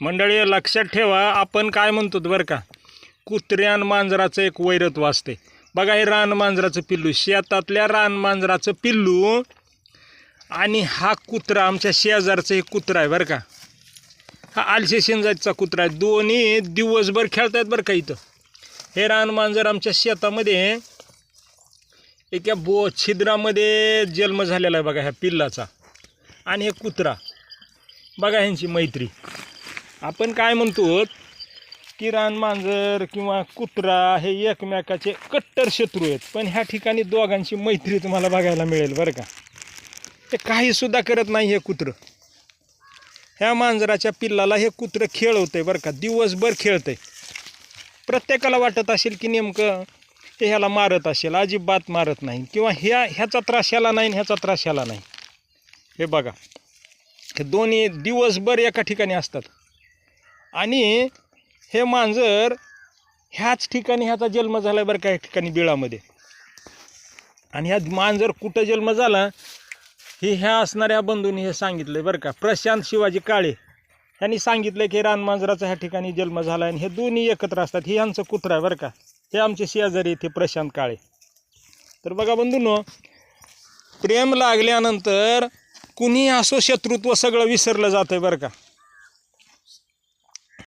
मंडळी लक्षात ठेवा, आपण काय म्हणतो बरं का, कुत्र्यान मांजराचं एक वैरत्व असते बघा. हे रानमांजराचं पिल्लू, शेतातल्या रानमांजराचं पिल्लू आणि हा कुत्रा आमच्या शेजारचं एक कुत्रा आहे बरं का, हा आलशेशन जातीचा कुत्रा आहे. दोन्ही दिवसभर खेळतायत बरं का. इथं हे रानमांजर आमच्या शेतामध्ये एका छिद्रामध्ये जन्म झालेला आहे बघा ह्या पिल्लाचा, आणि हे कुत्रा बघा ह्यांची मैत्री. आपण काय म्हणतो की रानमांजर किंवा कुत्रा हे एकमेकाचे कट्टर शत्रू आहेत, पण ह्या ठिकाणी दोघांची मैत्री तुम्हाला बघायला मिळेल बरं का. ते काहीसुद्धा करत नाही हे कुत्रं. ह्या मांजराच्या पिल्लाला हे कुत्रं खेळवतंय बरं का, दिवसभर खेळतंय. प्रत्येकाला वाटत असेल की नेमकं हे ह्याला मारत असेल, अजिबात मारत नाही, किंवा ह्याचा त्रास ह्याला नाही, ह्याचा त्रास ह्याला नाही. हे बघा, हे दोन्ही दिवसभर एका ठिकाणी असतात. आणि हे मांजर ह्याच ठिकाणी ह्याचा जन्म झाला आहे बरं का, ह्या ठिकाणी बिळामध्ये. आणि ह्या मांजर कुठं जन्म झाला हे ह्या असणाऱ्या बंधूंनी हे सांगितलं बरं का. प्रशांत शिवाजी काळे यांनी सांगितलं की रानमांजराचा ह्या ठिकाणी जन्म झाला आहे, आणि हे दोन्ही एकत्र असतात. हे यांचं कुत्रा आहे बरं का, हे आमचे शेजारी इथे प्रशांत काळे. तर बघा बंधूंनो, प्रेम लागल्यानंतर कुणी असो शत्रुत्व सगळं विसरलं जातं आहे बरं का.